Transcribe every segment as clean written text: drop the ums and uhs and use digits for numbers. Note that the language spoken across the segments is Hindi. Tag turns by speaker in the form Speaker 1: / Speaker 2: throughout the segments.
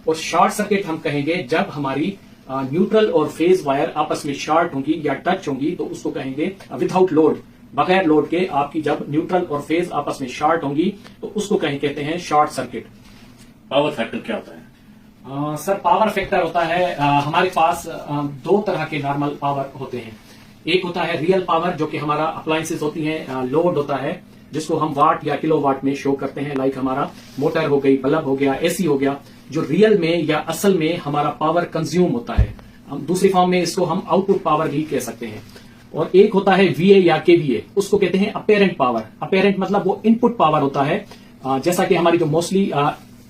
Speaker 1: और शॉर्ट सर्किट हम कहेंगे जब हमारी न्यूट्रल और फेज वायर आपस में शॉर्ट होंगी या टच होंगी, तो उसको कहेंगे विदाउट लोड, बगैर लोड के आपकी जब न्यूट्रल और फेज आपस में शॉर्ट होंगी तो उसको कहते हैं शॉर्ट सर्किट।
Speaker 2: पावर फैक्टर क्या होता है?
Speaker 1: सर पावर फैक्टर होता है हमारे पास दो तरह के नॉर्मल पावर होते हैं। एक होता है रियल पावर जो कि हमारा अप्लायंसेस होती हैं, लोड होता है जिसको हम वाट या किलोवाट में शो करते हैं, लाइक हमारा मोटर हो गई, बल्ब हो गया, एसी हो गया, जो रियल में या असल में हमारा पावर कंज्यूम होता है। हम दूसरी फॉर्म में इसको हम आउटपुट पावर भी कह सकते हैं। और एक होता है वीए या केवीए, उसको कहते हैं अपेरेंट पावर। अपेरेंट मतलब वो इनपुट पावर होता है, जैसा कि हमारी जो मोस्टली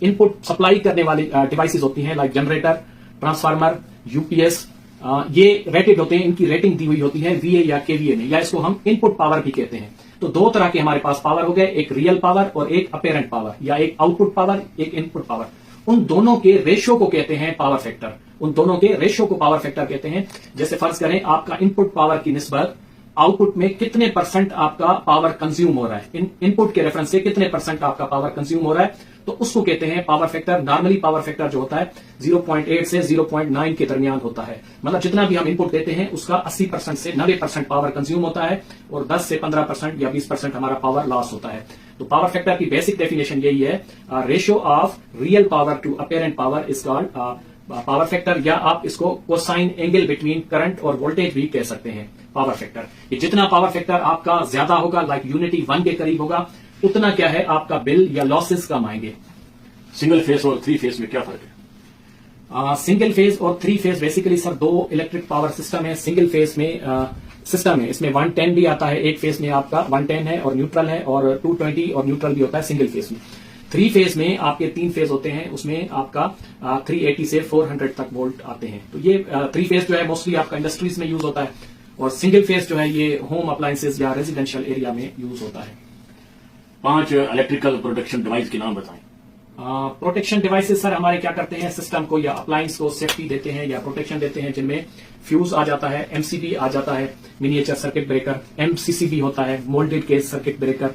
Speaker 1: इनपुट सप्लाई करने वाली डिवाइसेस होती हैं, लाइक जनरेटर, ट्रांसफार्मर, यूपीएस, ये रेटेड होते हैं, इनकी रेटिंग दी हुई होती है वीए या केवीए में, या इसको हम इनपुट पावर भी कहते हैं। तो दो तरह के हमारे पास पावर हो गए, एक रियल पावर और एक अपेरेंट पावर, या एक आउटपुट पावर, एक इनपुट पावर। उन दोनों के रेशियो को कहते हैं पावर फैक्टर। उन दोनों के रेशियो को पावर फैक्टर कहते हैं। जैसे फर्ज करें आपका इनपुट पावर की निस्बत आउटपुट में कितने परसेंट आपका पावर कंज्यूम हो रहा है, इनपुट के रेफरेंस से कितने परसेंट आपका पावर कंज्यूम हो रहा है, तो उसको कहते हैं power factor. Normally power factor जो होता है 0.8 से 0.9 के दरमियान होता है। मतलब जितना भी हम इनपुट देते हैं उसका 80% से 90% पावर कंज्यूम होता है और 10 से 15% या 20% हमारा पावर लॉस होता है। तो पावर फैक्टर की बेसिक डेफिनेशन यही है, ratio of real power to apparent power is called power factor, या आप इसको कोसाइन एंगल बिटवीन करंट और वोल्टेज भी कह सकते हैं पावर फैक्टर। ये जितना पावर फैक्टर आपका ज्यादा होगा, लाइक यूनिटी 1 के करीब होगा, उतना क्या है आपका बिल या लॉसेस कम आएंगे।
Speaker 2: सिंगल फेज और थ्री फेज में क्या फर्क है?
Speaker 1: सिंगल फेज और थ्री फेज बेसिकली सर दो इलेक्ट्रिक पावर सिस्टम है। सिंगल फेज में सिस्टम है, इसमें 110 भी आता है, एक फेज में आपका 110 है और न्यूट्रल है, और 220 और न्यूट्रल भी होता है सिंगल फेज में। थ्री फेज में आपके 3 फेज होते हैं, उसमें आपका 380 से 400 तक वोल्ट आते हैं। तो ये थ्री फेज जो है मोस्टली आपका इंडस्ट्रीज में यूज होता है, और सिंगल फेज जो है ये होम अप्लायंसेज या रेजिडेंशियल एरिया में यूज होता है।
Speaker 2: 5 इलेक्ट्रिकल प्रोटेक्शन डिवाइस के नाम बताएं।
Speaker 1: प्रोटेक्शन डिवाइसेस सर हमारे क्या करते हैं, सिस्टम को या अप्लायंस को सेफ्टी देते हैं या प्रोटेक्शन देते हैं, जिनमें फ्यूज आ जाता है, एमसीबी आ जाता है, मिनिएचर सर्किट ब्रेकर, एमसीसीबी होता है, मोल्डेड केस सर्किट ब्रेकर,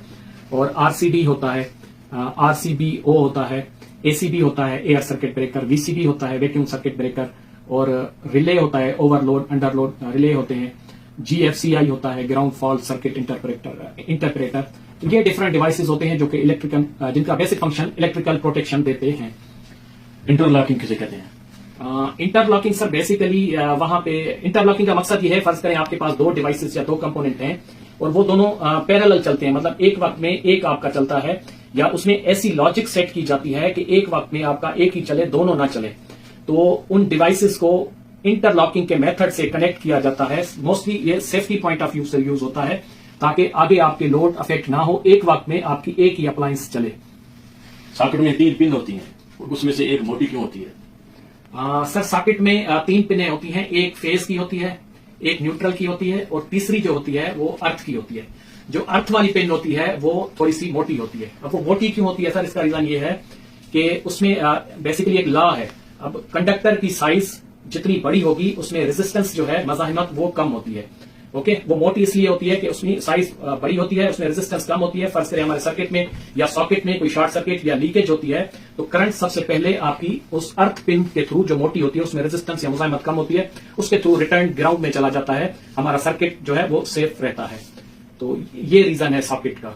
Speaker 1: और आरसीडी होता है, आरसीबीओ होता है, एसीबी होता है, एयर सर्किट ब्रेकर, वीसीबी होता है, वैक्यूम सर्किट ब्रेकर, और रिले होता है, ओवरलोड अंडरलोड रिले होते हैं, जीएफसीआई होता है, ग्राउंड फॉल्ट सर्किट इंटरप्रेटर। तो ये डिफरेंट डिवाइसेस होते हैं जो कि इलेक्ट्रिकल, जिनका बेसिक फंक्शन इलेक्ट्रिकल प्रोटेक्शन देते हैं।
Speaker 2: इंटरलॉकिंग किसे कहते हैं?
Speaker 1: इंटरलॉकिंग सर बेसिकली वहां पे इंटरलॉकिंग का मकसद ये है, फर्ज करें आपके पास 2 डिवाइसेस या 2 कंपोनेंट हैं और वो दोनों पैरेलल चलते हैं, मतलब एक वक्त में एक आपका चलता है, या उसमें ऐसी लॉजिक सेट की जाती है कि एक वक्त में आपका एक ही चले, दोनों ना चले। तो उन डिवाइसेस को इंटरलॉकिंग के मेथड से कनेक्ट किया जाता है। मोस्टली ये सेफ्टी पॉइंट ऑफ व्यू से यूज होता है, ताकि आगे आपके लोड अफेक्ट ना हो, एक वक्त में आपकी एक ही अप्लायंस चले।
Speaker 2: सॉकेट में 3 पिन होती हैं, उसमें से एक मोटी क्यों होती है?
Speaker 1: सर सॉकेट में 3 पिनें होती हैं, एक फेज की होती है, एक न्यूट्रल की होती है, और तीसरी जो होती है वो अर्थ की होती है। जो अर्थ वाली पिन होती है वो थोड़ी सी मोटी होती है। अब वो मोटी क्यों होती है सर, इसका रीजन ये है कि उसमें बेसिकली एक लॉ है। अब कंडक्टर की साइज जितनी बड़ी होगी उसमें रेजिस्टेंस जो है, मज़ाहिमत, वो कम होती है। ओके, वो मोटी इसलिए होती है कि उसमें साइज बड़ी होती है, उसमें रेजिस्टेंस कम होती है। फर्ज करें हमारे सर्किट में या सॉकेट में कोई शॉर्ट सर्किट या लीकेज होती है, तो करंट सबसे पहले आपकी उस अर्थ पिन के थ्रू, जो मोटी होती है उसमें रेजिस्टेंस या मुजाहिमत कम होती है, उसके थ्रू रिटर्न ग्राउंड में चला जाता है। हमारा सर्किट जो है वो सेफ रहता है। तो ये रीजन है सॉकेट का।